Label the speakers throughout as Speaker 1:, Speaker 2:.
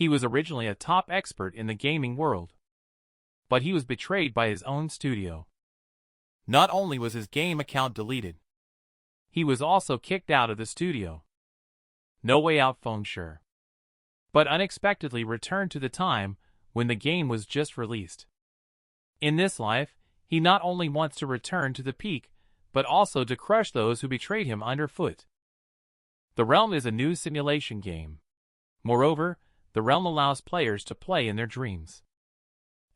Speaker 1: He was originally a top expert in the gaming world, but he was betrayed by his own studio. Not only was his game account deleted, he was also kicked out of the studio. No Way Out Fengsher, but unexpectedly returned to the time when the game was just released. In this life, he not only wants to return to the peak, but also to crush those who betrayed him underfoot. The Realm is a new simulation game. Moreover, the Realm allows players to play in their dreams.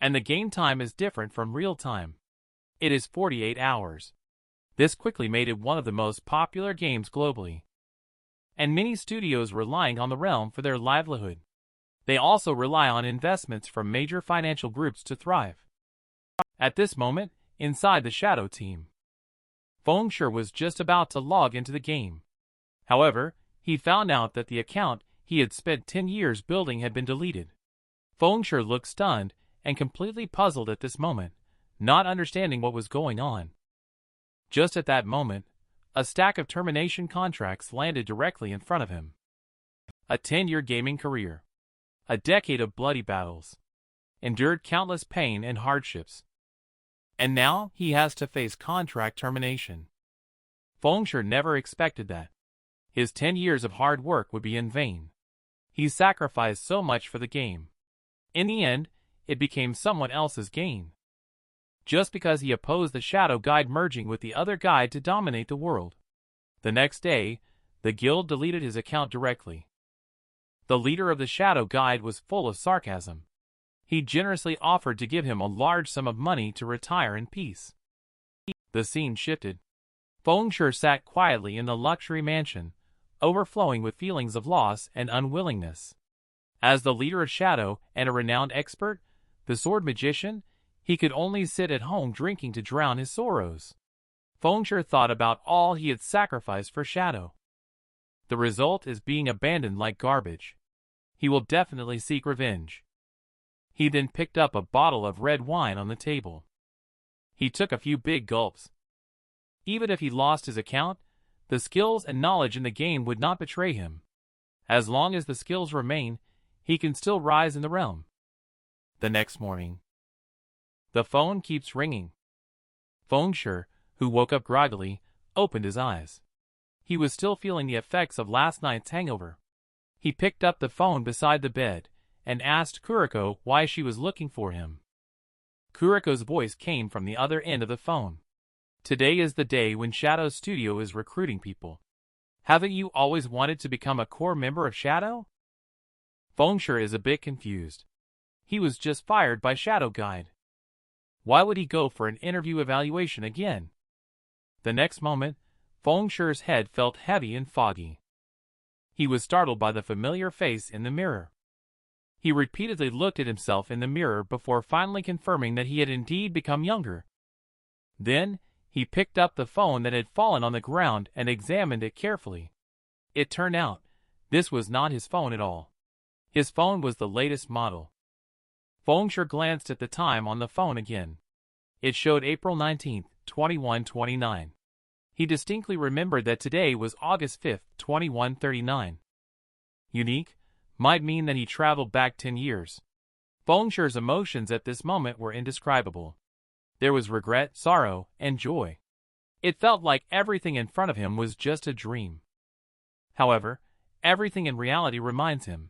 Speaker 1: And the game time is different from real time. It is 48 hours. This quickly made it one of the most popular games globally. And many studios relying on the Realm for their livelihood. They also rely on investments from major financial groups to thrive. At this moment, inside the Shadow team, Fengsher was just about to log into the game. However, he found out that the account he had spent 10 years building had been deleted. Fengsher looked stunned and completely puzzled at this moment, not understanding what was going on. Just at that moment, a stack of termination contracts landed directly in front of him. A 10-year gaming career. A decade of bloody battles. Endured countless pain and hardships. And now he has to face contract termination. Fengsher never expected that. His 10 years of hard work would be in vain. He sacrificed so much for the game. In the end, it became someone else's gain. Just because he opposed the Shadow Guide merging with the other guide to dominate the world. The next day, the guild deleted his account directly. The leader of the Shadow Guide was full of sarcasm. He generously offered to give him a large sum of money to retire in peace. The scene shifted. Fengsher sat quietly in the luxury mansion, overflowing with feelings of loss and unwillingness. As the leader of Shadow and a renowned expert, the sword magician, he could only sit at home drinking to drown his sorrows. Fengsher thought about all he had sacrificed for Shadow. The result is being abandoned like garbage. He will definitely seek revenge. He then picked up a bottle of red wine on the table. He took a few big gulps. Even if he lost his account, the skills and knowledge in the game would not betray him. As long as the skills remain, he can still rise in the realm. The next morning, the phone keeps ringing. Fengsher, who woke up groggily, opened his eyes. He was still feeling the effects of last night's hangover. He picked up the phone beside the bed and asked Kuriko why she was looking for him. Kuriko's voice came from the other end of the phone. Today is the day when Shadow Studio is recruiting people. Haven't you always wanted to become a core member of Shadow? Fengsher is a bit confused. He was just fired by Shadow Guide. Why would he go for an interview evaluation again? The next moment, Fengsher's head felt heavy and foggy. He was startled by the familiar face in the mirror. He repeatedly looked at himself in the mirror before finally confirming that he had indeed become younger. Then, he picked up the phone that had fallen on the ground and examined it carefully. It turned out, this was not his phone at all. His phone was the latest model. Fengsher glanced at the time on the phone again. It showed April 19, 2129. He distinctly remembered that today was August 5, 2139. Unique might mean that he traveled back 10 years. Fengsher's emotions at this moment were indescribable. There was regret, sorrow, and joy. It felt like everything in front of him was just a dream. However, everything in reality reminds him.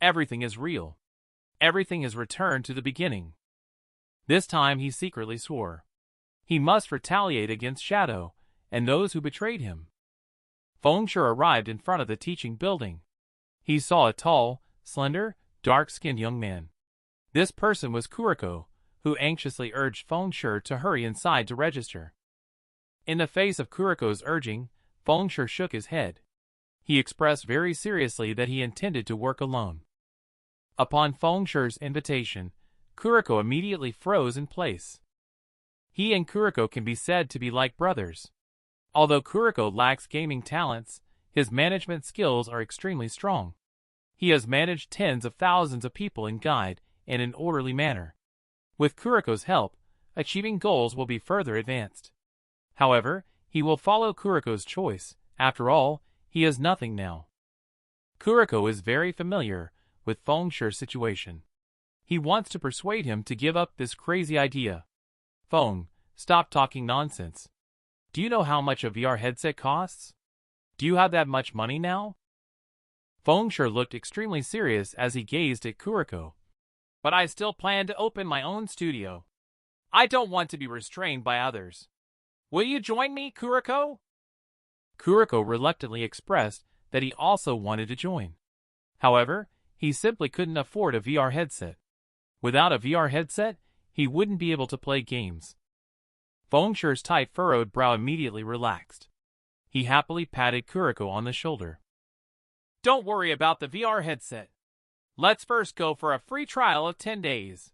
Speaker 1: Everything is real. Everything is returned to the beginning. This time he secretly swore. He must retaliate against Shadow and those who betrayed him. Fengsher arrived in front of the teaching building. He saw a tall, slender, dark-skinned young man. This person was Kuriko, who anxiously urged Fengsher to hurry inside to register. In the face of Kuriko's urging, Fengsher shook his head. He expressed very seriously that he intended to work alone. Upon Fengsher's invitation, Kuriko immediately froze in place. He and Kuriko can be said to be like brothers. Although Kuriko lacks gaming talents, his management skills are extremely strong. He has managed tens of thousands of people in guide in an orderly manner. With Kuriko's help, achieving goals will be further advanced. However, he will follow Kuriko's choice. After all, he has nothing now. Kuriko is very familiar with Feng Shu's situation. He wants to persuade him to give up this crazy idea. Feng, stop talking nonsense. Do you know how much a VR headset costs? Do you have that much money now? Feng Shu looked extremely serious as he gazed at Kuriko. But I still plan to open my own studio. I don't want to be restrained by others. Will you join me, Kuriko? Kuriko reluctantly expressed that he also wanted to join. However, he simply couldn't afford a VR headset. Without a VR headset, he wouldn't be able to play games. Feng Shu's tight furrowed brow immediately relaxed. He happily patted Kuriko on the shoulder. Don't worry about the VR headset. Let's first go for a free trial of 10 days.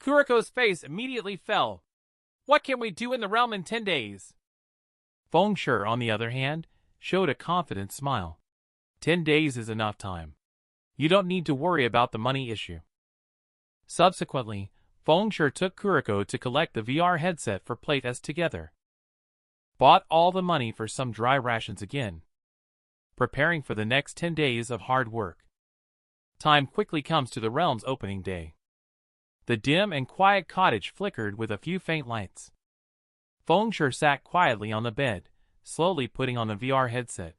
Speaker 1: Kuriko's face immediately fell. What can we do in the realm in 10 days? Feng Shu, on the other hand, showed a confident smile. 10 days is enough time. You don't need to worry about the money issue. Subsequently, Feng Shu took Kuriko to collect the VR headset for playtest together. Bought all the money for some dry rations again. Preparing for the next 10 days of hard work. Time quickly comes to the realm's opening day. The dim and quiet cottage flickered with a few faint lights. Feng Shu sat quietly on the bed, slowly putting on the VR headset.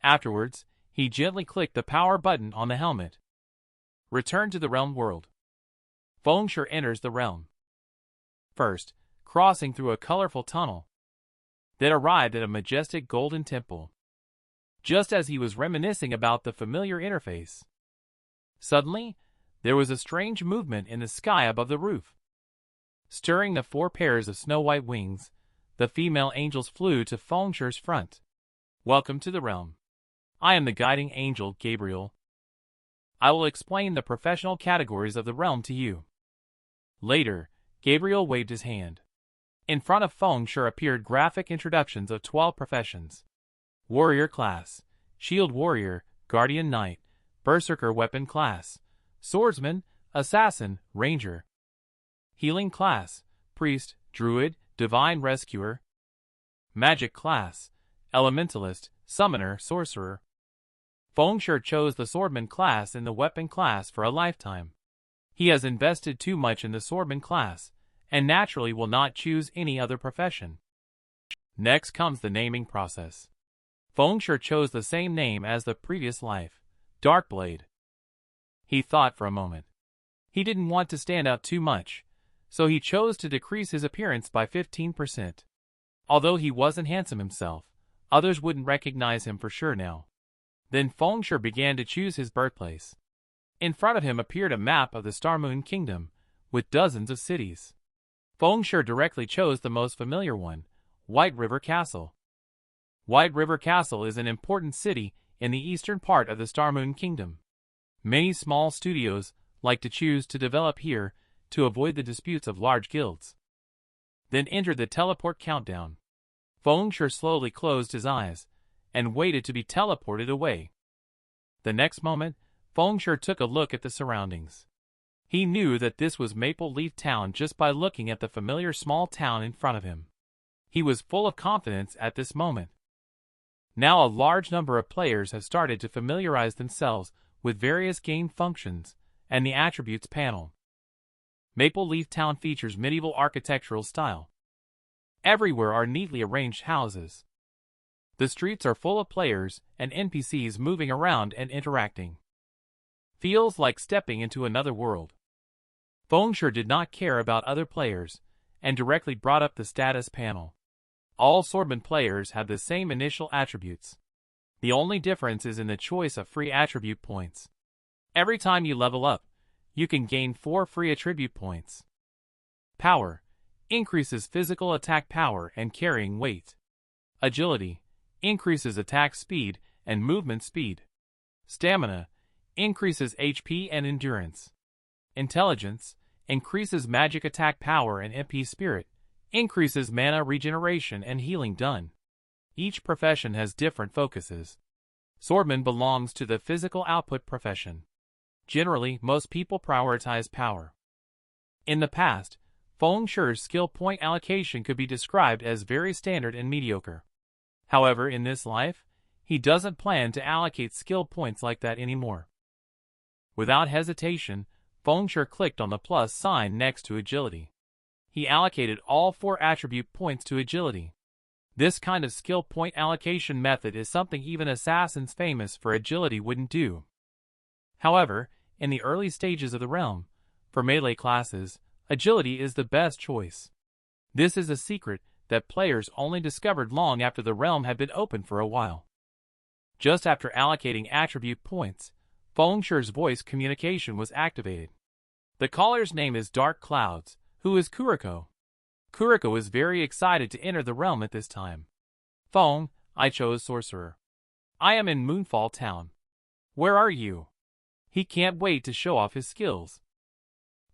Speaker 1: Afterwards, he gently clicked the power button on the helmet. Return to the realm world. Feng Shu enters the realm. First, crossing through a colorful tunnel. Then arrived at a majestic golden temple. Just as he was reminiscing about the familiar interface. Suddenly, there was a strange movement in the sky above the roof. Stirring the 4 pairs of snow-white wings, the female angels flew to Feng Shu's front. Welcome to the realm. I am the guiding angel, Gabriel. I will explain the professional categories of the realm to you. Later, Gabriel waved his hand. In front of Feng Shu appeared graphic introductions of 12 professions. Warrior class, Shield Warrior, Guardian Knight, Berserker Weapon class, Swordsman, Assassin, Ranger. Healing class, Priest, Druid, Divine Rescuer. Magic class, Elementalist, Summoner, Sorcerer. Feng Shu chose the Swordman class in the Weapon class for a lifetime. He has invested too much in the Swordman class, and naturally will not choose any other profession. Next comes the naming process. Feng Shu chose the same name as the previous life, Darkblade. He thought for a moment. He didn't want to stand out too much, so he chose to decrease his appearance by 15%. Although he wasn't handsome himself, others wouldn't recognize him for sure now. Then Feng Shu began to choose his birthplace. In front of him appeared a map of the Star Moon Kingdom, with dozens of cities. Feng Shu directly chose the most familiar one, White River Castle. White River Castle is an important city in the eastern part of the Star Moon Kingdom. Many small studios like to choose to develop here to avoid the disputes of large guilds. Then entered the teleport countdown. Feng Shu slowly closed his eyes and waited to be teleported away. The next moment, Feng Shu took a look at the surroundings. He knew that this was Maple Leaf Town just by looking at the familiar small town in front of him. He was full of confidence at this moment. Now a large number of players have started to familiarize themselves with various game functions and the attributes panel. Maple Leaf Town features medieval architectural style. Everywhere are neatly arranged houses. The streets are full of players and NPCs moving around and interacting. Feels like stepping into another world. Feng Shu did not care about other players and directly brought up the status panel. All Swordman players have the same initial attributes. The only difference is in the choice of free attribute points. Every time you level up, you can gain 4 free attribute points. Power increases physical attack power and carrying weight. Agility increases attack speed and movement speed. Stamina increases HP and endurance. Intelligence increases magic attack power and MP spirit. Increases mana regeneration and healing done. Each profession has different focuses. Swordman belongs to the physical output profession. Generally, most people prioritize power. In the past, Feng Shu's skill point allocation could be described as very standard and mediocre. However, in this life, he doesn't plan to allocate skill points like that anymore. Without hesitation, Fengsher clicked on the plus sign next to agility. He allocated all 4 attribute points to agility. This kind of skill point allocation method is something even assassins famous for agility wouldn't do. However, in the early stages of the realm, for melee classes, agility is the best choice. This is a secret that players only discovered long after the realm had been open for a while. Just after allocating attribute points, Fengsher's voice communication was activated. The caller's name is Dark Clouds, who is Kuriko. Kuriko is very excited to enter the realm at this time. Feng, I chose Sorcerer. I am in Moonfall Town. Where are you? He can't wait to show off his skills.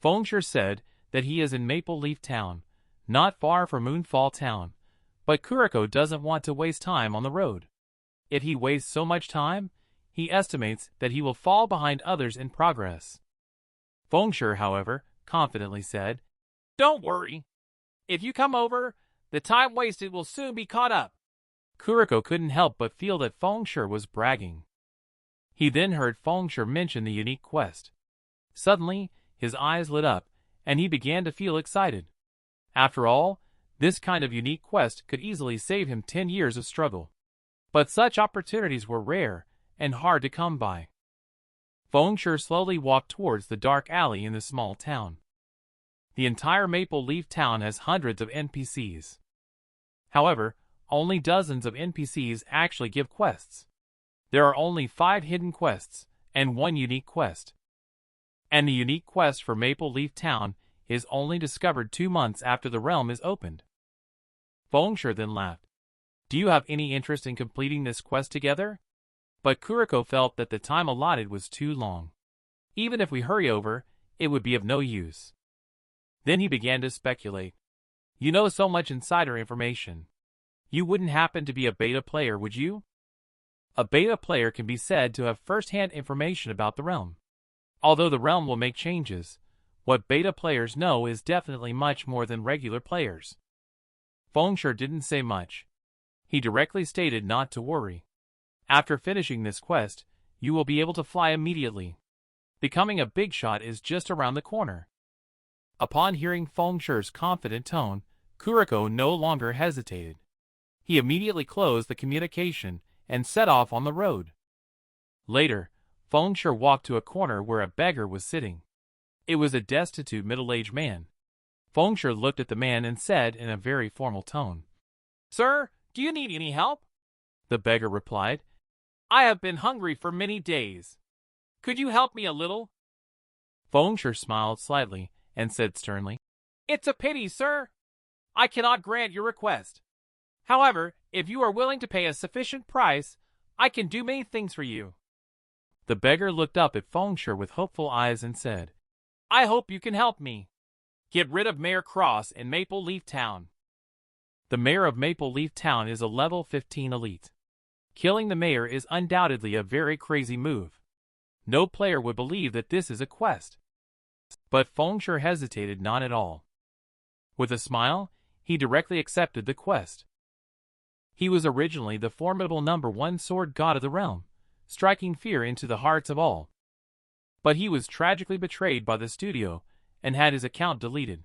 Speaker 1: Fengsher said that he is in Maple Leaf Town, not far from Moonfall Town, but Kuriko doesn't want to waste time on the road. If he wastes so much time, he estimates that he will fall behind others in progress. Fengsher, however, confidently said, "Don't worry. If you come over, the time wasted will soon be caught up." Kuriko couldn't help but feel that Fengsher was bragging. He then heard Fengsher mention the unique quest. Suddenly, his eyes lit up, and he began to feel excited. After all, this kind of unique quest could easily save him 10 years of struggle. But such opportunities were rare and hard to come by. Fengsher slowly walked towards the dark alley in the small town. The entire Maple Leaf Town has hundreds of NPCs. However, only dozens of NPCs actually give quests. There are only 5 hidden quests and 1 unique quest. And the unique quest for Maple Leaf Town is only discovered 2 months after the realm is opened. Fengsher then laughed. "Do you have any interest in completing this quest together?" But Kuriko felt that the time allotted was too long. Even if we hurry over, it would be of no use. Then he began to speculate. "You know so much insider information. You wouldn't happen to be a beta player, would you?" A beta player can be said to have first-hand information about the realm. Although the realm will make changes, what beta players know is definitely much more than regular players. Fengsher didn't say much. He directly stated not to worry. After finishing this quest, you will be able to fly immediately. Becoming a big shot is just around the corner. Upon hearing Fengsher's confident tone, Kuriko no longer hesitated. He immediately closed the communication and set off on the road. Later, Fengsher walked to a corner where a beggar was sitting. It was a destitute middle-aged man. Fengsher looked at the man and said in a very formal tone, "Sir, do you need any help?" The beggar replied, "I have been hungry for many days. Could you help me a little?" Fengsher smiled slightly and said sternly, "It's a pity, sir. I cannot grant your request. However, if you are willing to pay a sufficient price, I can do many things for you." The beggar looked up at Fengsher with hopeful eyes and said, "I hope you can help me. Get rid of Mayor Cross in Maple Leaf Town." The mayor of Maple Leaf Town is a level 15 elite. Killing the mayor is undoubtedly a very crazy move. No player would believe that this is a quest. But Fengsher hesitated not at all. With a smile, he directly accepted the quest. He was originally the formidable #1 sword god of the realm, striking fear into the hearts of all. But he was tragically betrayed by the studio and had his account deleted.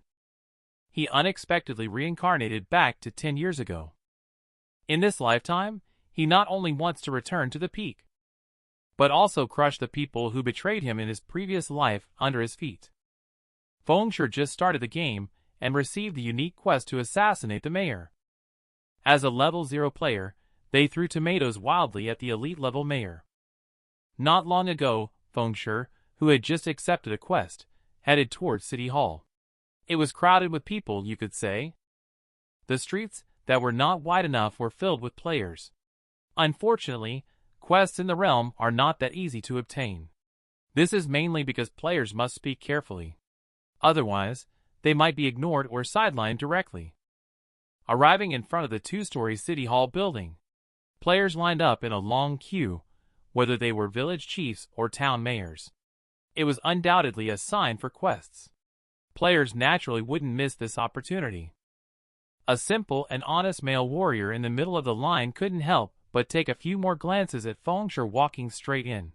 Speaker 1: He unexpectedly reincarnated back to 10 years ago. In this lifetime, he not only wants to return to the peak, but also crush the people who betrayed him in his previous life under his feet. Fengsher just started the game and received the unique quest to assassinate the mayor. As a level 0 player, they threw tomatoes wildly at the elite level mayor. Not long ago, Fengsher, who had just accepted a quest, headed towards City Hall. It was crowded with people, you could say. The streets that were not wide enough were filled with players. Unfortunately, quests in the realm are not that easy to obtain. This is mainly because players must speak carefully. Otherwise, they might be ignored or sidelined directly. Arriving in front of the 2-story City Hall building, players lined up in a long queue, whether they were village chiefs or town mayors. It was undoubtedly a sign for quests. Players naturally wouldn't miss this opportunity. A simple and honest male warrior in the middle of the line couldn't help but take a few more glances at Fengsher walking straight in.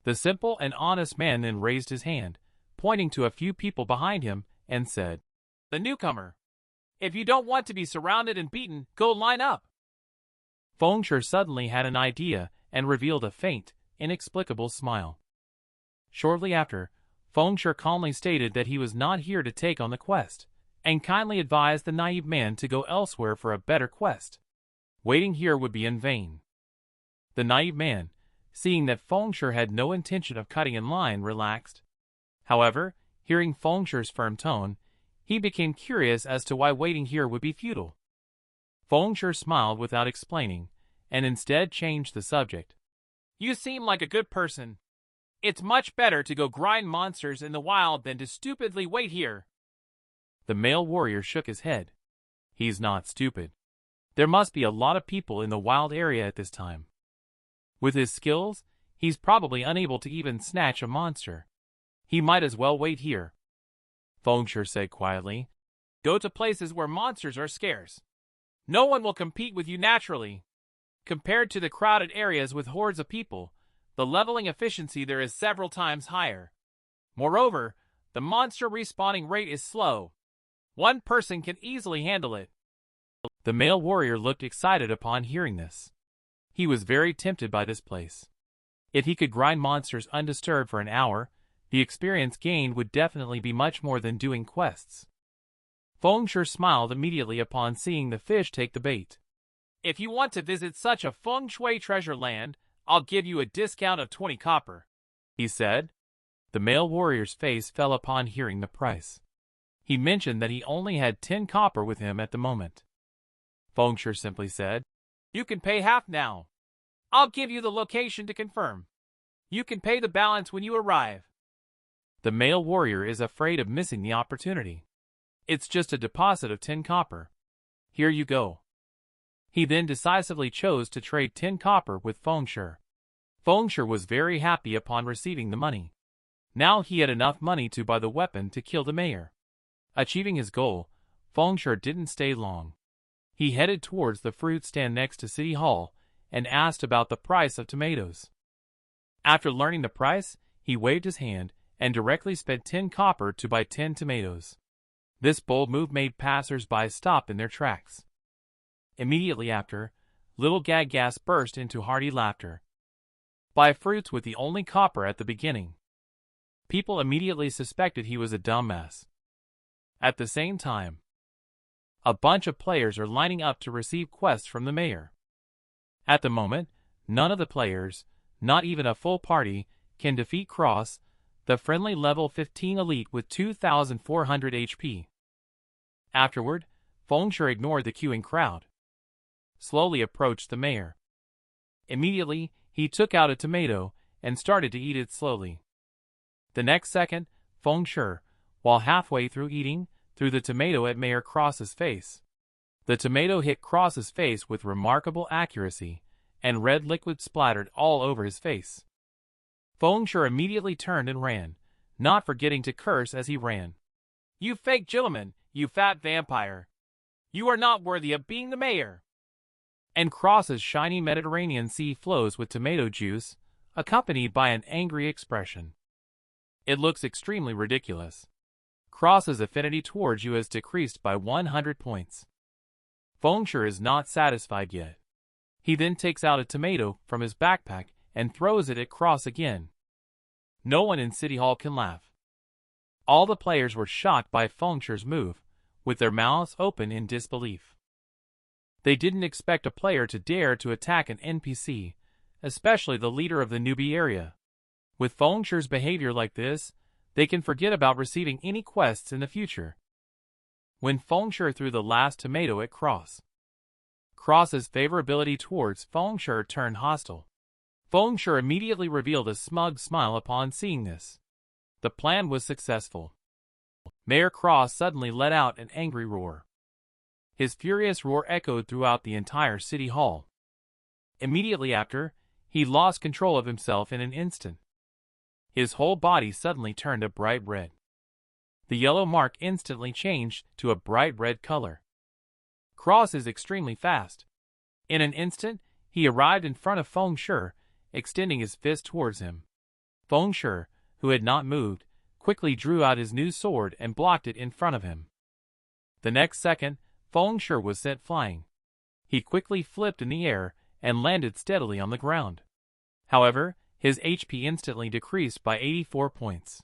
Speaker 1: The simple and honest man then raised his hand, pointing to a few people behind him, and said, "The newcomer. If you don't want to be surrounded and beaten, go line up." Feng Shui suddenly had an idea and revealed a faint, inexplicable smile. Shortly after, Feng Shui calmly stated that he was not here to take on the quest, and kindly advised the naive man to go elsewhere for a better quest. Waiting here would be in vain. The naive man, seeing that Feng Shui had no intention of cutting in line, relaxed. However, hearing Feng Shui's firm tone, he became curious as to why waiting here would be futile. Feng Shui smiled without explaining, and instead changed the subject. "You seem like a good person. It's much better to go grind monsters in the wild than to stupidly wait here." The male warrior shook his head. "He's not stupid. There must be a lot of people in the wild area at this time. With his skills, he's probably unable to even snatch a monster. He might as well wait here." Feng Shui said quietly, "Go to places where monsters are scarce. No one will compete with you naturally. Compared to the crowded areas with hordes of people, the leveling efficiency there is several times higher. Moreover, the monster respawning rate is slow. One person can easily handle it." The male warrior looked excited upon hearing this. He was very tempted by this place. If he could grind monsters undisturbed for an hour, the experience gained would definitely be much more than doing quests. Feng Shui smiled immediately upon seeing the fish take the bait. "If you want to visit such a feng shui treasure land, I'll give you a discount of 20 copper, he said. The male warrior's face fell upon hearing the price. He mentioned that he only had 10 copper with him at the moment. Feng Shui simply said, "You can pay half now. I'll give you the location to confirm. You can pay the balance when you arrive." The male warrior is afraid of missing the opportunity. "It's just a deposit of 10 copper. Here you go." He then decisively chose to trade 10 copper with Feng Shui. Feng Shui was very happy upon receiving the money. Now he had enough money to buy the weapon to kill the mayor. Achieving his goal, Feng Shui didn't stay long. He headed towards the fruit stand next to City Hall and asked about the price of tomatoes. After learning the price, he waved his hand and directly spent 10 copper to buy 10 tomatoes. This bold move made passers-by stop in their tracks. Immediately after, little Gaggas burst into hearty laughter. Buy fruits with the only copper at the beginning. People immediately suspected he was a dumbass. At the same time, a bunch of players are lining up to receive quests from the mayor. At the moment, none of the players, not even a full party, can defeat Cross, the friendly level 15 elite with 2,400 HP. Afterward, Feng Shui ignored the queuing crowd. Slowly approached the mayor. Immediately, he took out a tomato and started to eat it slowly. The next second, Feng Shui, while halfway through eating, threw the tomato at Mayor Cross's face. The tomato hit Cross's face with remarkable accuracy, and red liquid splattered all over his face. Feng Shui immediately turned and ran, not forgetting to curse as he ran. "You fake gentleman, you fat vampire! You are not worthy of being the mayor!" And Cross's shiny Mediterranean Sea flows with tomato juice, accompanied by an angry expression. It looks extremely ridiculous. Cross's affinity towards you has decreased by 100 points. Feng Shui is not satisfied yet. He then takes out a tomato from his backpack and throws it at Cross again. No one in City Hall can laugh. All the players were shocked by Feng Shui's move, with their mouths open in disbelief. They didn't expect a player to dare to attack an NPC, especially the leader of the newbie area. With Feng Shui's behavior like this, they can forget about receiving any quests in the future. When Feng Shui threw the last tomato at Cross, Cross's favorability towards Feng Shui turned hostile. Feng Shui immediately revealed a smug smile upon seeing this. The plan was successful. Mayor Cross suddenly let out an angry roar. His furious roar echoed throughout the entire City Hall. Immediately after, he lost control of himself in an instant. His whole body suddenly turned a bright red. The yellow mark instantly changed to a bright red color. Cross is extremely fast. In an instant, he arrived in front of Feng Shui, extending his fist towards him. Fengshe, who had not moved, quickly drew out his new sword and blocked it in front of him. The next second, Fengshe was sent flying. He quickly flipped in the air and landed steadily on the ground. However, his HP instantly decreased by 84 points.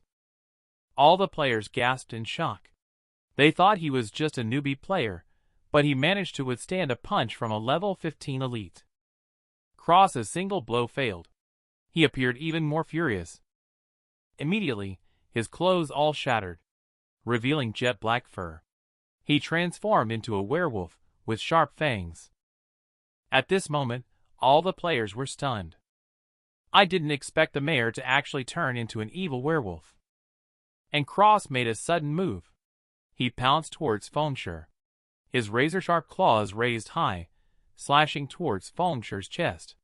Speaker 1: All the players gasped in shock. They thought he was just a newbie player, but he managed to withstand a punch from a level 15 elite. Cross's single blow failed. He appeared even more furious. Immediately, his clothes all shattered, revealing jet black fur. He transformed into a werewolf with sharp fangs. At this moment, all the players were stunned. I didn't expect the mayor to actually turn into an evil werewolf. And Cross made a sudden move. He pounced towards Fengshe. His razor-sharp claws raised high, slashing towards Fengshe's chest.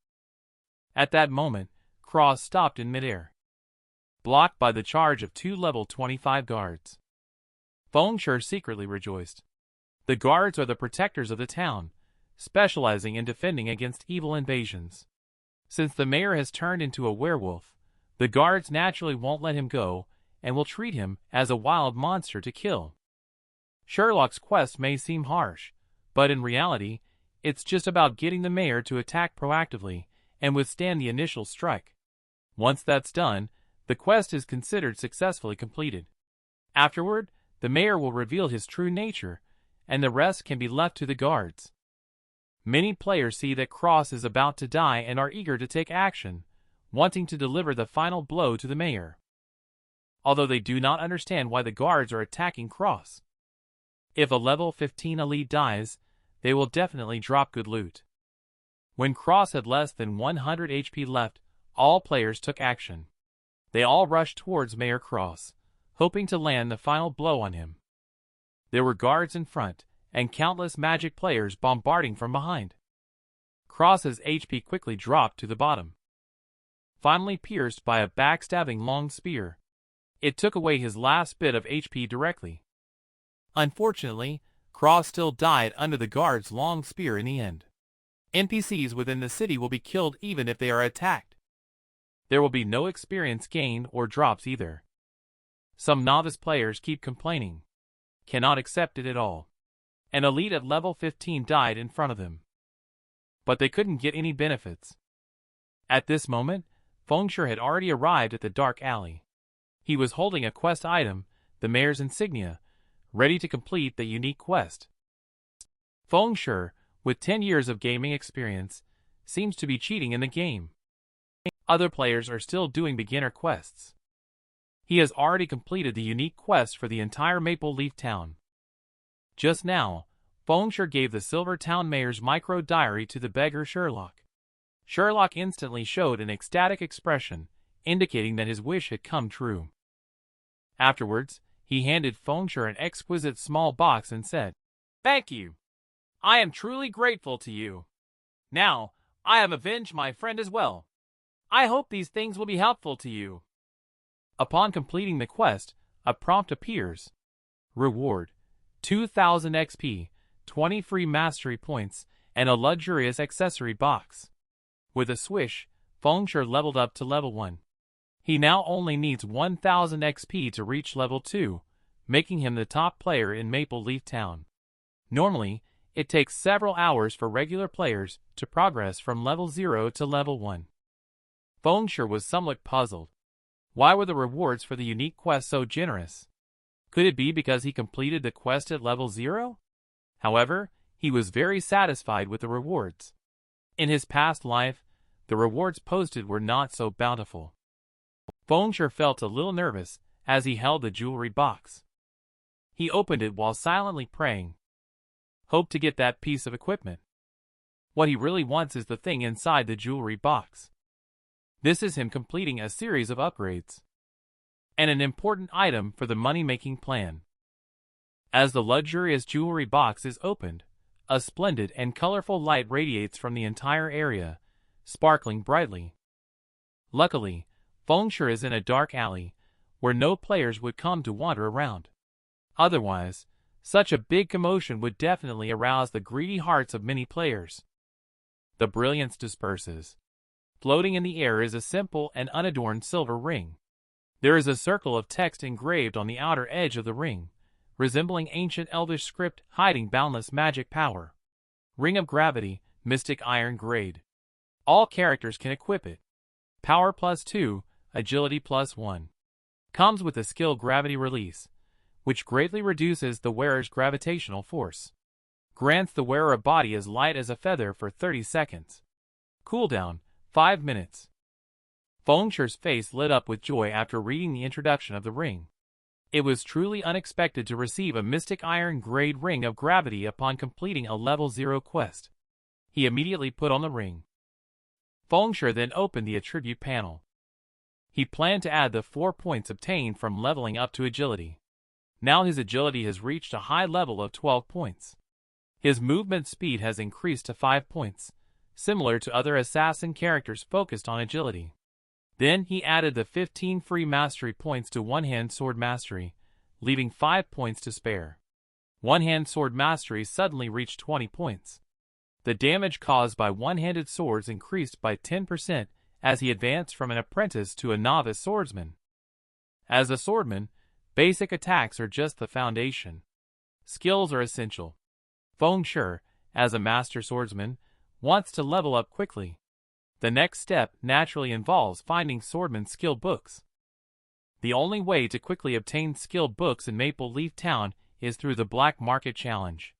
Speaker 1: At that moment, Cross stopped in midair, blocked by the charge of 2 level 25 guards. Fengshe secretly rejoiced. The guards are the protectors of the town, specializing in defending against evil invasions. Since the mayor has turned into a werewolf, the guards naturally won't let him go and will treat him as a wild monster to kill. Sherlock's quest may seem harsh, but in reality, it's just about getting the mayor to attack proactively and withstand the initial strike. Once that's done, the quest is considered successfully completed. Afterward, the mayor will reveal his true nature, and the rest can be left to the guards. Many players see that Cross is about to die and are eager to take action, wanting to deliver the final blow to the mayor. Although they do not understand why the guards are attacking Cross. If a level 15 elite dies, they will definitely drop good loot. When Cross had less than 100 HP left, all players took action. They all rushed towards Mayor Cross, hoping to land the final blow on him. There were guards in front, and countless magic players bombarding from behind. Cross's HP quickly dropped to the bottom, finally pierced by a backstabbing long spear. It took away his last bit of HP directly. Unfortunately, Cross still died under the guard's long spear in the end. NPCs within the city will be killed even if they are attacked. There will be no experience gained or drops either. Some novice players keep complaining, cannot accept it at all. An elite at level 15 died in front of them, but they couldn't get any benefits. At this moment, Fengshe had already arrived at the dark alley. He was holding a quest item, the mayor's insignia, ready to complete the unique quest. Fengshe, with 10 years of gaming experience, seems to be cheating in the game. Other players are still doing beginner quests. He has already completed the unique quest for the entire Maple Leaf Town. Just now, Fengshe gave the Silver Town Mayor's micro-diary to the beggar Sherlock. Sherlock instantly showed an ecstatic expression, indicating that his wish had come true. Afterwards, he handed Fengshe an exquisite small box and said, "Thank you. I am truly grateful to you. Now, I have avenged my friend as well. I hope these things will be helpful to you." Upon completing the quest, a prompt appears. Reward: 2,000 XP, 20 free mastery points, and a luxurious accessory box. With a swish, Fengshe leveled up to level 1. He now only needs 1,000 XP to reach level 2, making him the top player in Maple Leaf Town. Normally, it takes several hours for regular players to progress from level 0 to level 1. Fengshe was somewhat puzzled. Why were the rewards for the unique quest so generous? Could it be because he completed the quest at level 0? However, he was very satisfied with the rewards. In his past life, the rewards posted were not so bountiful. Fengshe felt a little nervous as he held the jewelry box. He opened it while silently praying. Hope to get that piece of equipment. What he really wants is the thing inside the jewelry box. This is him completing a series of upgrades, and an important item for the money-making plan. As the luxurious jewelry box is opened, a splendid and colorful light radiates from the entire area, sparkling brightly. Luckily, Fengshe is in a dark alley, where no players would come to wander around. Otherwise, such a big commotion would definitely arouse the greedy hearts of many players. The brilliance disperses. Floating in the air is a simple and unadorned silver ring. There is a circle of text engraved on the outer edge of the ring, resembling ancient elvish script hiding boundless magic power. Ring of Gravity, Mystic Iron Grade. All characters can equip it. Power +2, Agility +1. Comes with a skill Gravity Release, which greatly reduces the wearer's gravitational force. Grants the wearer a body as light as a feather for 30 seconds. Cooldown, 5 minutes. Fengsher's face lit up with joy after reading the introduction of the ring. It was truly unexpected to receive a Mystic Iron Grade Ring of Gravity upon completing a Level 0 quest. He immediately put on the ring. Fengsher then opened the attribute panel. He planned to add the 4 points obtained from leveling up to agility. Now his agility has reached a high level of 12 points. His movement speed has increased to 5 points, similar to other assassin characters focused on agility. Then he added the 15 free mastery points to one-hand sword mastery, leaving 5 points to spare. One-hand sword mastery suddenly reached 20 points. The damage caused by one-handed swords increased by 10% as he advanced from an apprentice to a novice swordsman. As a swordman, basic attacks are just the foundation. Skills are essential. Fengsher, as a master swordsman, wants to level up quickly. The next step naturally involves finding swordman skill books. The only way to quickly obtain skill books in Maple Leaf Town is through the Black Market Challenge.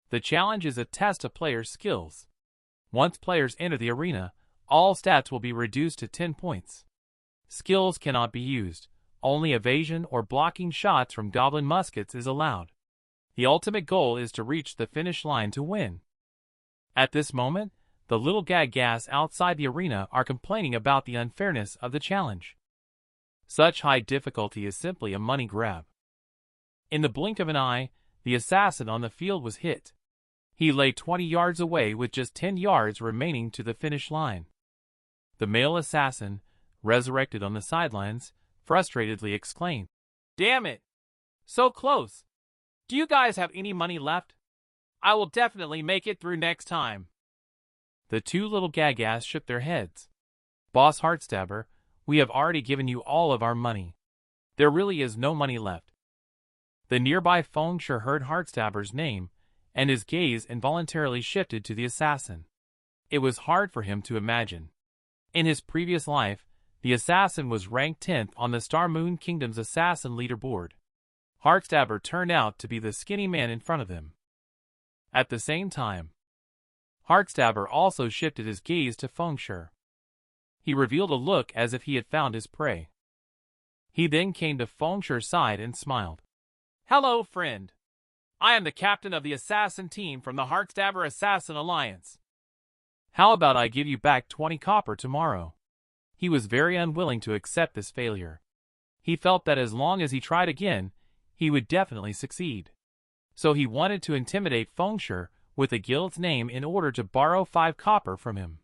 Speaker 1: The challenge is a test of players' skills. Once players enter the arena, all stats will be reduced to 10 points. Skills cannot be used. Only evasion or blocking shots from goblin muskets is allowed. The ultimate goal is to reach the finish line to win. At this moment, the little gag-gas outside the arena are complaining about the unfairness of the challenge. Such high difficulty is simply a money grab. In the blink of an eye, the assassin on the field was hit. He lay 20 yards away with just 10 yards remaining to the finish line. The male assassin, resurrected on the sidelines, frustratedly exclaimed, "Damn it! So close! Do you guys have any money left? I will definitely make it through next time." The two little gag-gas shook their heads. "Boss Heartstabber, we have already given you all of our money. There really is no money left." The nearby Fengsher heard Heartstabber's name, and his gaze involuntarily shifted to the assassin. It was hard for him to imagine. In his previous life, the assassin was ranked 10th on the Star Moon Kingdom's assassin leaderboard. Heartstabber turned out to be the skinny man in front of him. At the same time, Heartstabber also shifted his gaze to Fengsher. He revealed a look as if he had found his prey. He then came to Fengsher's side and smiled. "Hello, friend. I am the captain of the assassin team from the Heartstabber Assassin Alliance. How about I give you back 20 copper tomorrow?" He was very unwilling to accept this failure. He felt that as long as he tried again, he would definitely succeed. So he wanted to intimidate Fengsher with the guild's name in order to borrow 5 copper from him.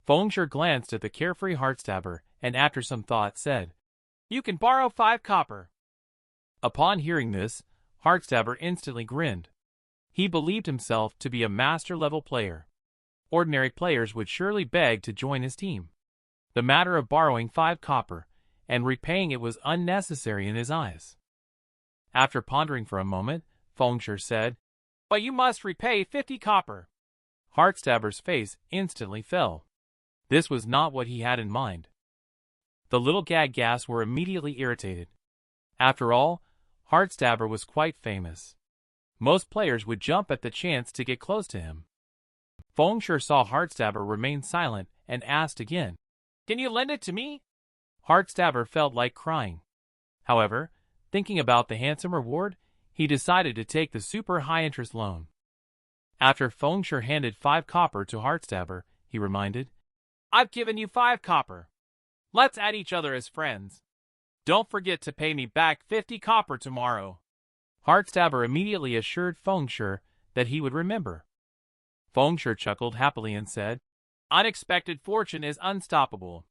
Speaker 1: Fengsher glanced at the carefree Heartstabber and after some thought said, "You can borrow 5 copper." Upon hearing this, Heartstabber instantly grinned. He believed himself to be a master-level player. Ordinary players would surely beg to join his team. The matter of borrowing 5 copper and repaying it was unnecessary in his eyes. After pondering for a moment, Fengsher said, "But you must repay 50 copper." Heartstabber's face instantly fell. This was not what he had in mind. The little gag-gas were immediately irritated. After all, Heartstabber was quite famous. Most players would jump at the chance to get close to him. Fengsher saw Heartstabber remain silent and asked again, "Can you lend it to me?" Heartstabber felt like crying. However, thinking about the handsome reward, he decided to take the super high-interest loan. After Fengsher handed 5 copper to Heartstabber, he reminded, "I've given you 5 copper. Let's add each other as friends. Don't forget to pay me back 50 copper tomorrow." Heartstabber immediately assured Fengsher that he would remember. Fengsher chuckled happily and said, "Unexpected fortune is unstoppable."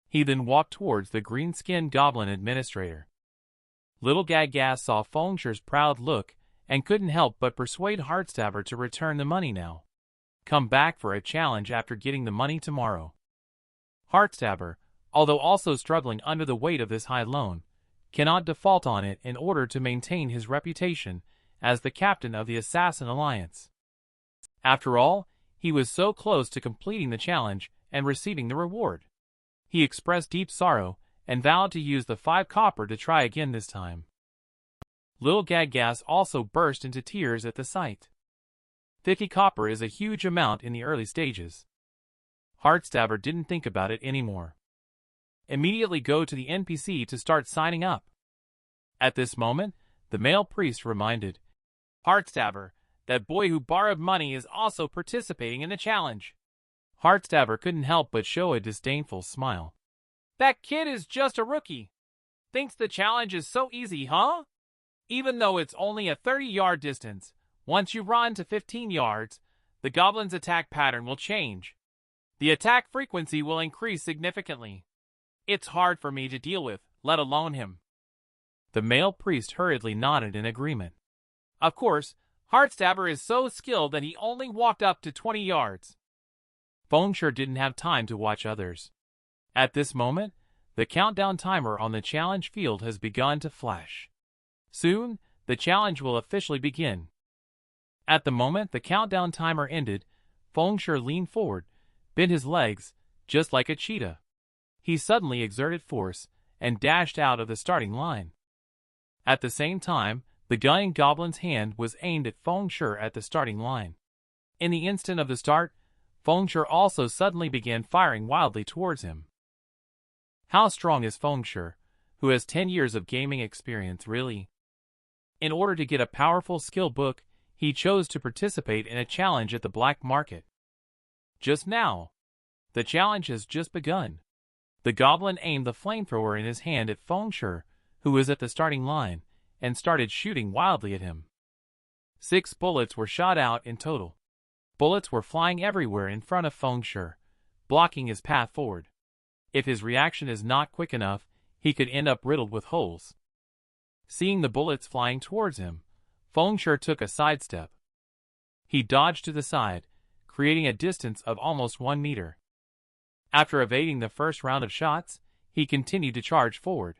Speaker 1: He then walked towards the green-skinned goblin administrator. Little Gag-Gas saw Fengsher's proud look and couldn't help but persuade Heartstabber to return the money now. Come back for a challenge after getting the money tomorrow. Heartstabber, although also struggling under the weight of this high loan, cannot default on it in order to maintain his reputation as the captain of the Assassin Alliance. After all, he was so close to completing the challenge and receiving the reward. He expressed deep sorrow and vowed to use the 5 copper to try again this time. Little Gaggas also burst into tears at the sight. 50 copper is a huge amount in the early stages. Heartstabber didn't think about it anymore. Immediately go to the NPC to start signing up. At this moment, the male priest reminded Heartstabber that boy who borrowed money is also participating in the challenge. Heartstabber couldn't help but show a disdainful smile. That kid is just a rookie. Thinks the challenge is so easy, huh? Even though it's only a 30-yard distance, once you run to 15 yards, the goblin's attack pattern will change. The attack frequency will increase significantly. It's hard for me to deal with, let alone him. The male priest hurriedly nodded in agreement. Of course, Heartstabber is so skilled that he only walked up to 20 yards. Fengsher didn't have time to watch others. At this moment, the countdown timer on the challenge field has begun to flash. Soon, the challenge will officially begin. At the moment the countdown timer ended, Fengsher leaned forward, bent his legs, just like a cheetah. He suddenly exerted force and dashed out of the starting line. At the same time, the gun in Goblin's hand was aimed at Fengsher at the starting line. In the instant of the start, Fengsher also suddenly began firing wildly towards him. How strong is Fengsher, who has 10 years of gaming experience really? In order to get a powerful skill book, he chose to participate in a challenge at the black market. Just now, the challenge has just begun. The goblin aimed the flamethrower in his hand at Fengsher, who was at the starting line, and started shooting wildly at him. 6 bullets were shot out in total. Bullets were flying everywhere in front of Fengsher, blocking his path forward. If his reaction is not quick enough, he could end up riddled with holes. Seeing the bullets flying towards him, Fengsher took a sidestep. He dodged to the side, creating a distance of almost 1 meter. After evading the first round of shots, he continued to charge forward.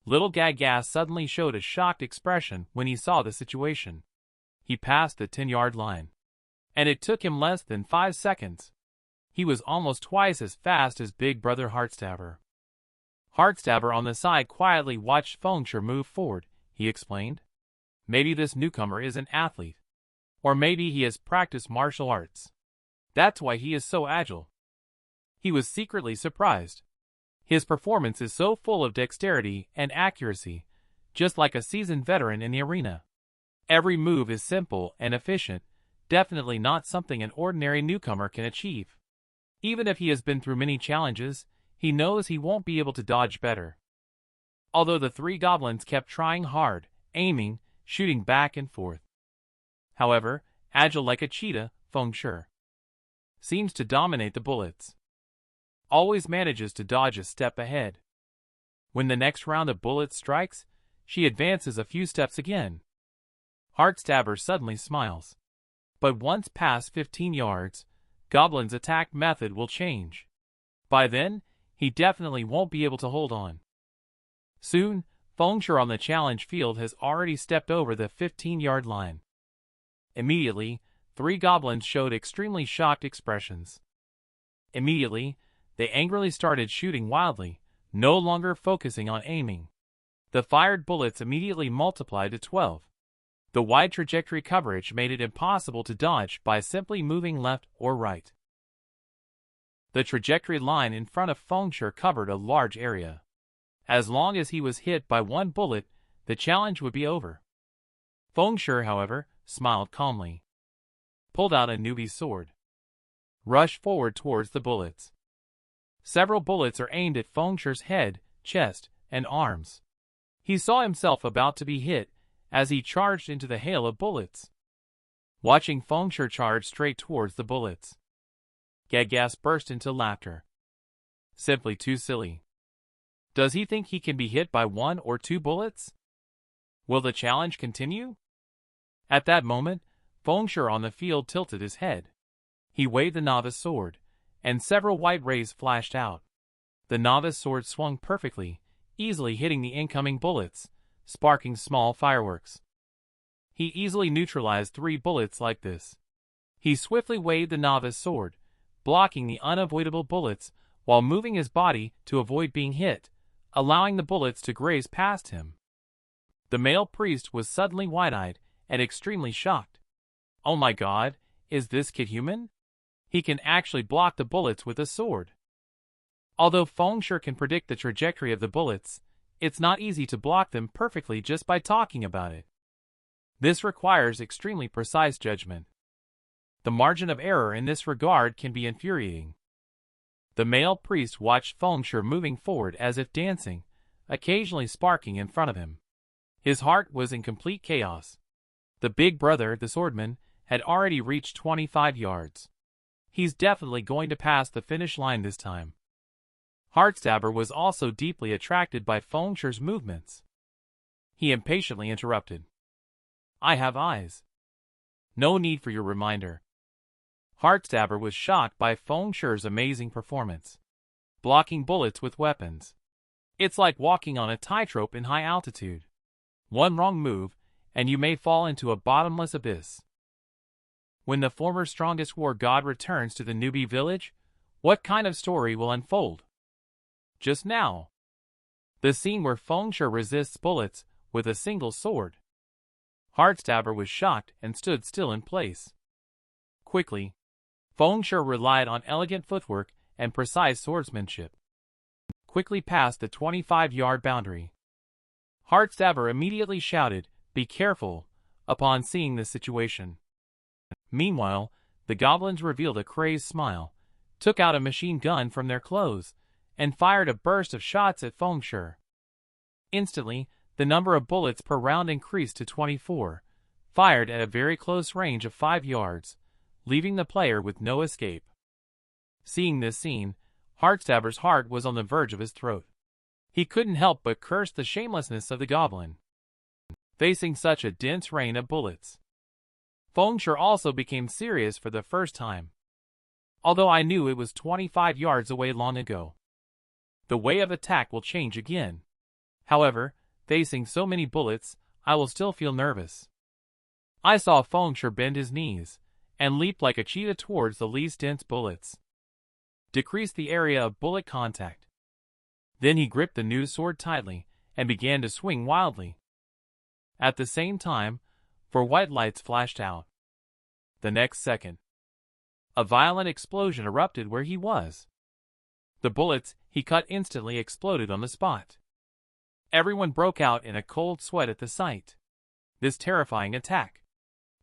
Speaker 1: Little Gaggas suddenly showed a shocked expression when he saw the situation. He passed the 10-yard line. And it took him less than 5 seconds. He was almost twice as fast as big brother Heartstabber. Heartstabber on the side quietly watched Fengsher move forward, he explained. Maybe this newcomer is an athlete. Or maybe he has practiced martial arts. That's why he is so agile. He was secretly surprised. His performance is so full of dexterity and accuracy, just like a seasoned veteran in the arena. Every move is simple and efficient, definitely not something an ordinary newcomer can achieve. Even if he has been through many challenges, he knows he won't be able to dodge better. Although the 3 goblins kept trying hard, aiming, shooting back and forth. However, agile like a cheetah, Fengsher seems to dominate the bullets. Always manages to dodge a step ahead. When the next round of bullets strikes, she advances a few steps again. Heartstabber suddenly smiles. But once past 15 yards, Goblin's attack method will change. By then, he definitely won't be able to hold on. Soon, Fengsher on the challenge field has already stepped over the 15-yard line. Immediately, 3 goblins showed extremely shocked expressions. Immediately, they angrily started shooting wildly, no longer focusing on aiming. The fired bullets immediately multiplied to 12. The wide trajectory coverage made it impossible to dodge by simply moving left or right. The trajectory line in front of Fengsher covered a large area. As long as he was hit by 1 bullet, the challenge would be over. Fengsher, however, smiled calmly, pulled out a newbie's sword, rushed forward towards the bullets. Several bullets are aimed at Fengsher's head, chest, and arms. He saw himself about to be hit as he charged into the hail of bullets. Watching Fengsher charge straight towards the bullets, Gaggas burst into laughter. Simply too silly. Does he think he can be hit by 1 or 2 bullets? Will the challenge continue? At that moment, Fengsher on the field tilted his head. He waved the novice sword, and several white rays flashed out. The novice sword swung perfectly, easily hitting the incoming bullets, sparking small fireworks. He easily neutralized 3 bullets like this. He swiftly waved the novice sword, blocking the unavoidable bullets while moving his body to avoid being hit, allowing the bullets to graze past him. The male priest was suddenly wide-eyed and extremely shocked. Oh my god, is this kid human? He can actually block the bullets with a sword. Although Fengshe can predict the trajectory of the bullets, it's not easy to block them perfectly just by talking about it. This requires extremely precise judgment. The margin of error in this regard can be infuriating. The male priest watched Fengshe moving forward as if dancing, occasionally sparking in front of him. His heart was in complete chaos. The big brother, the swordman, had already reached 25 yards. He's definitely going to pass the finish line this time. Heartstabber was also deeply attracted by Fengshe's movements. He impatiently interrupted. I have eyes. No need for your reminder. Heartstabber was shocked by Fengshe's amazing performance. Blocking bullets with weapons. It's like walking on a tightrope in high altitude. One wrong move, and you may fall into a bottomless abyss. When the former strongest war god returns to the newbie village, what kind of story will unfold? Just now. The scene where Fengshe resists bullets with a single sword. Heartstabber was shocked and stood still in place. Quickly, Fengshe relied on elegant footwork and precise swordsmanship. Quickly passed the 25-yard boundary. Heartstabber immediately shouted, "Be careful," upon seeing the situation. Meanwhile, the goblins revealed a crazed smile, took out a machine gun from their clothes, and fired a burst of shots at Fengshe. Instantly, the number of bullets per round increased to 24, fired at a very close range of 5 yards, leaving the player with no escape. Seeing this scene, Heartstabber's heart was on the verge of his throat. He couldn't help but curse the shamelessness of the goblin. Facing such a dense rain of bullets. Fengshe also became serious for the first time. Although I knew it was 25 yards away long ago. The way of attack will change again. However, facing so many bullets, I will still feel nervous. I saw Fengshe bend his knees, and leaped like a cheetah towards the least dense bullets. Decreased the area of bullet contact. Then he gripped the new sword tightly, and began to swing wildly. At the same time, 4 white lights flashed out. The next second, a violent explosion erupted where he was. The bullets he cut instantly exploded on the spot. Everyone broke out in a cold sweat at the sight. This terrifying attack.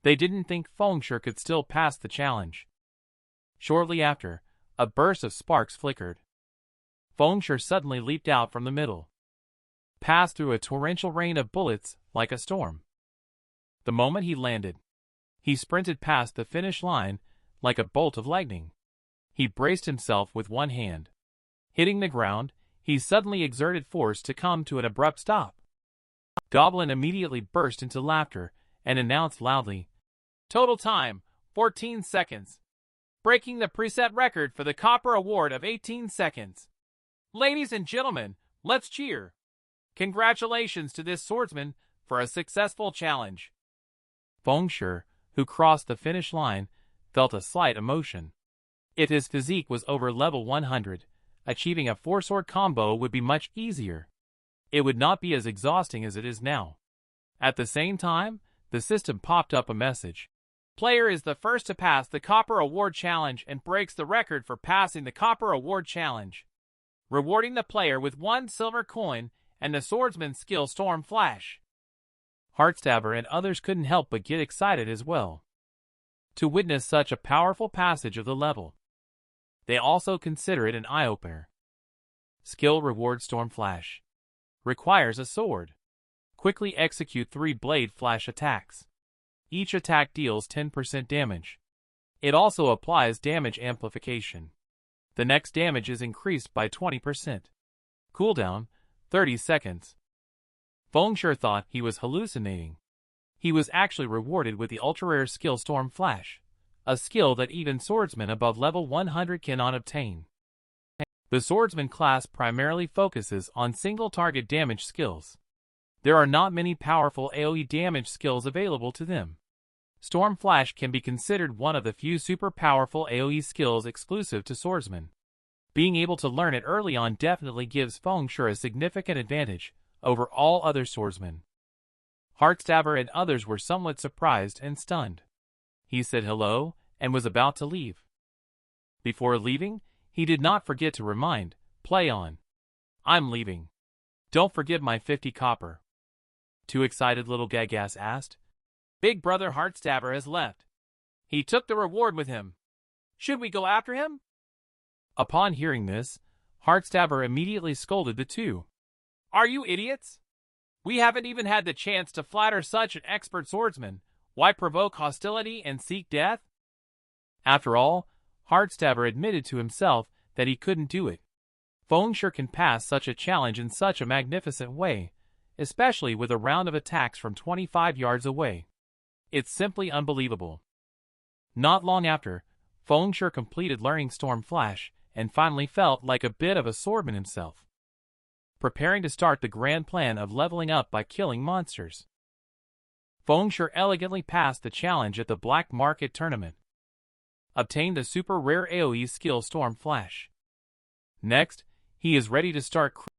Speaker 1: They didn't think Fengshe could still pass the challenge. Shortly after, a burst of sparks flickered. Fengshe suddenly leaped out from the middle. Passed through a torrential rain of bullets like a storm. The moment he landed, he sprinted past the finish line like a bolt of lightning. He braced himself with one hand. Hitting the ground, he suddenly exerted force to come to an abrupt stop. Goblin immediately burst into laughter and announced loudly, "Total time, 14 seconds. Breaking the preset record for the Copper Award of 18 seconds. Ladies and gentlemen, let's cheer. Congratulations to this swordsman for a successful challenge." Fengshe, who crossed the finish line, felt a slight emotion. If his physique was over level 100, achieving a 4-sword combo would be much easier. It would not be as exhausting as it is now. At the same time, the system popped up a message. Player is the first to pass the Copper Award Challenge and breaks the record for passing the Copper Award Challenge, rewarding the player with 1 silver coin and the swordsman's skill Storm Flash. Heartstabber and others couldn't help but get excited as well to witness such a powerful passage of the level. They also consider it an eye-opener. Skill reward Storm Flash. Requires a sword. Quickly execute 3 blade flash attacks. Each attack deals 10% damage. It also applies damage amplification. The next damage is increased by 20%. Cooldown, 30 seconds. Fengshe thought he was hallucinating. He was actually rewarded with the ultra-rare skill Storm Flash, a skill that even swordsmen above level 100 cannot obtain. The swordsman class primarily focuses on single-target damage skills. There are not many powerful AoE damage skills available to them. Storm Flash can be considered one of the few super powerful AoE skills exclusive to swordsmen. Being able to learn it early on definitely gives Fengshui a significant advantage over all other swordsmen. Heartstabber and others were somewhat surprised and stunned. He said hello and was about to leave. Before leaving, he did not forget to remind, "Play on. I'm leaving. Don't forget my 50 copper." Two excited little Gagas asked, "Big brother Heartstabber has left. He took the reward with him. Should we go after him?" Upon hearing this, Heartstabber immediately scolded the two. "Are you idiots? We haven't even had the chance to flatter such an expert swordsman. Why provoke hostility and seek death?" After all, Heartstabber admitted to himself that he couldn't do it. Fengshui can pass such a challenge in such a magnificent way, especially with a round of attacks from 25 yards away. It's simply unbelievable. Not long after, Fengshui completed learning Storm Flash and finally felt like a bit of a swordman himself, preparing to start the grand plan of leveling up by killing monsters. Fengshui elegantly passed the challenge at the Black Market Tournament, obtained the super rare AoE skill Storm Flash. Next, he is ready to start